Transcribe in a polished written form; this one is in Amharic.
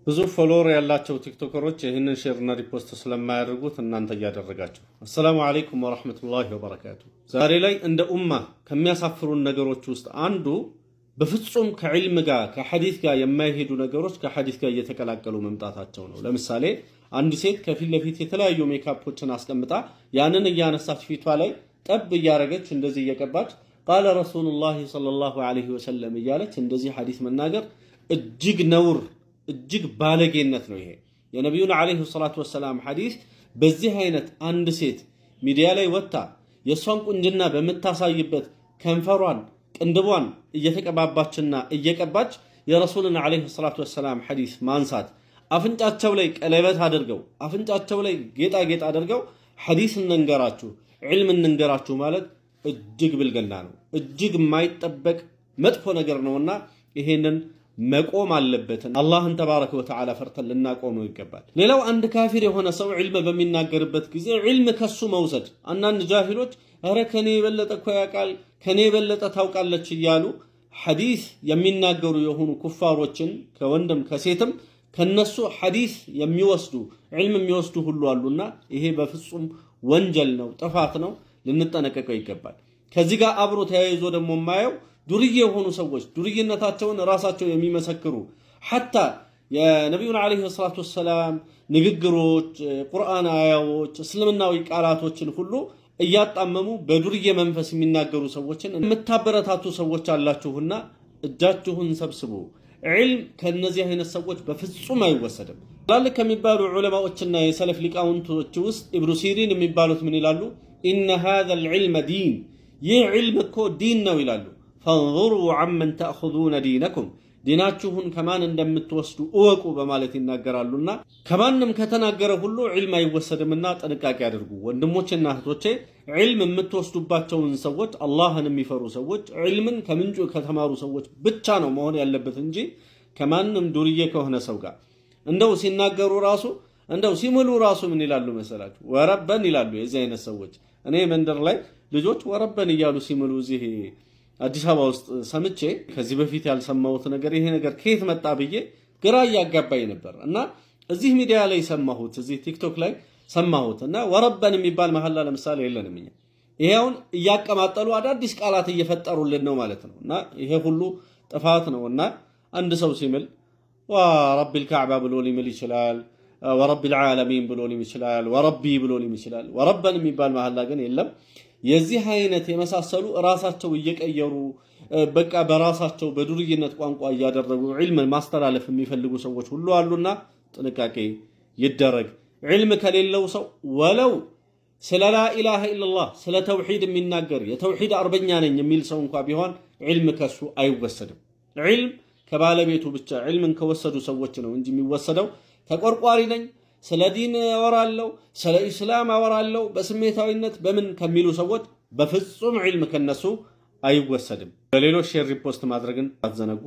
ብዙ ፎሎወር ያላቸው ቲክቶከሮች ይህንን ሼርና ሪፖስት ስለማያደርጉት እናንተ እያደረጋችሁ። አሰላሙ አለይኩም ወራህመቱላሂ ወበረካቱ። ዛሬ ላይ እንደ ኡማ ከሚያሳፍሩን ነገሮች ውስጥ አንዱ በፍጹም ከዕልም ጋር ከሐዲስ ጋር የማይሄዱ ነገሮች ከሐዲስ ጋር እየተቀላቀሉ መምጣታቸው ነው። ለምሳሌ አንድ ሴት ከፊት ለፊት የተለያዩ ሜካፖችን አስቀምጣ ያንን እያነሳች ፊቷ ላይ ጠብ እያረገች እንደዚህ እየቀባች ቃለ ረሱሉላሂ ሰለላሁ ዐለይሂ ወሰለም እያለች እንደዚህ ሐዲስ መናገር እጅግ ነውር እጅግ ባለጌነት ነው። ይሄ የነብዩን አለይሂ ሰላቱ ወሰለም ሐዲስ በዚህ አይነት አንድ ሴት ሚዲያ ላይ ወጣ የሷን ቁንጅና በመታሳይበት ከንፈሯን ቅንድቧን እየተቀባባችና እየቀባች የረሱልን አለይሂ ሰላቱ ወሰለም ሐዲስ ማንሳት አፍንጫቸው ላይ ቀለበት አድርገው አፍንጫቸው ላይ ጌጣጌጥ አድርገው ሐዲስ እንንገራችሁ ዒልም እንንገራችሁ ማለት እጅግ ብልግና ነው። እጅግ የማይጠበቅ መጥፎ ነገር ነውና ይሄንን መቆም አለበት። አላህን ተባረከ ወተዓላ ፈርተን ልናቆመው ይገባል። ሌላው አንድ ካፊር የሆነ ሰው ዒልም በሚናገርበት ጊዜ ዒልም ከሱ መውሰድ አንዳንድ ጃሂሎች አረ ከኔ የበለጠ እኮ ያውቃል ከኔ የበለጠ ታውቃለች እያሉ ሐዲስ የሚናገሩ የሆኑ ኩፋሮችን ከወንድም ከሴትም ከነሱ ሐዲስ የሚወስዱ ዒልም የሚወስዱ ሁሉ አሉና ይሄ በፍጹም ወንጀል ነው፣ ጥፋት ነው፣ ልንጠነቀቀው ይገባል። ከዚህ ጋር አብሮ ተያይዞ ደግሞ ማየው ዱርዬ የሆኑ ሰዎች ዱርዬነታቸውን ራሳቸው የሚመሰክሩ ሐታ የነብዩን አለይሂ ሰላቱ ወሰለም ንግግሮች፣ ቁርአን አያዎች፣ እስልምናዊ ቃላቶችን ሁሉ እያጣመሙ በዱርዬ መንፈስ የሚናገሩ ሰዎችን የምታበረታቱ ሰዎች አላችሁና እጃችሁን ሰብስቡ። ዒልም ከነዚህ አይነት ሰዎች በፍጹም አይወሰድም። ትላልቅ ከሚባሉ ዑለማዎችና የሰለፍ ሊቃውንቶች ውስጥ ኢብኑ ሲሪን የሚባሉት ምን ይላሉ? ኢነ ሃዛል ዒልመ ዲን፣ ይህ ዒልም እኮ ዲን ነው ይላሉ። ፈንዙሩ ዐመን ተእኹዙነ ዲነኩም፣ ዲናችሁን ከማን እንደምትወስዱ እወቁ በማለት ይናገራሉና ከማንም ከተናገረ ሁሉ ዒልም አይወሰድምና ጥንቃቄ አድርጉ። ወንድሞቼና እህቶቼ ዒልም የምትወስዱባቸውን ሰዎች አላህን የሚፈሩ ሰዎች ዒልምን ከምንጩ ከተማሩ ሰዎች ብቻ ነው መሆን ያለበት እንጂ ከማንም ዱርዬ ከሆነ ሰው ጋር እንደው ሲናገሩ ራሱ እንደው ሲምሉ ራሱ ምን ይላሉ መሰላችሁ? ወረበን ይላሉ። የዚህ አይነት ሰዎች እኔ መንደር ላይ ልጆች ወረበን እያሉ ሲምሉ እዚህ አዲስ አበባ ውስጥ ሰምቼ ከዚህ በፊት ያልሰማሁት ነገር ይሄ ነገር ከየት መጣ ብዬ ግራ እያጋባኝ ነበር እና እዚህ ሚዲያ ላይ ሰማሁት፣ እዚህ ቲክቶክ ላይ ሰማሁት እና ወረበን የሚባል መሐላ ለምሳሌ የለንም እኛ። ይሄውን እያቀማጠሉ አዳዲስ ቃላት እየፈጠሩልን ነው ማለት ነው እና ይሄ ሁሉ ጥፋት ነውና አንድ ሰው ሲምል ወረቢል ካዕባ ብሎ ሊምል ይችላል፣ ወረቢል ዓለሚን ብሎ ሊምል ይችላል፣ ወረቢ ብሎ ሊምል ይችላል። ወረበን የሚባል መሐላ ግን የለም። የዚህ አይነት የመሳሰሉ ራሳቸው እየቀየሩ በቃ በራሳቸው በዱርይነት ቋንቋ እያደረጉ ዒልምን ማስተላለፍ የሚፈልጉ ሰዎች ሁሉ አሉና ጥንቃቄ ይደረግ። ዒልም ከሌለው ሰው ወለው ስለ ላኢላሃ ኢላላህ ስለ ተውሂድ የሚናገር የተውሂድ አርበኛ ነኝ የሚል ሰው እንኳን ቢሆን ዒልም ከሱ አይወሰድም። ዒልም ከባለቤቱ ብቻ ዒልምን ከወሰዱ ሰዎች ነው እንጂ የሚወሰደው ተቆርቋሪ ነኝ ስለ ዲን አወራለሁ ስለ ኢስላም አወራለሁ በስሜታዊነት በምን ከሚሉ ሰዎች በፍጹም ዒልም ከነሱ አይወሰድም። ለሌሎች ሼር ሪፖስት ማድረግን አትዘነጉ።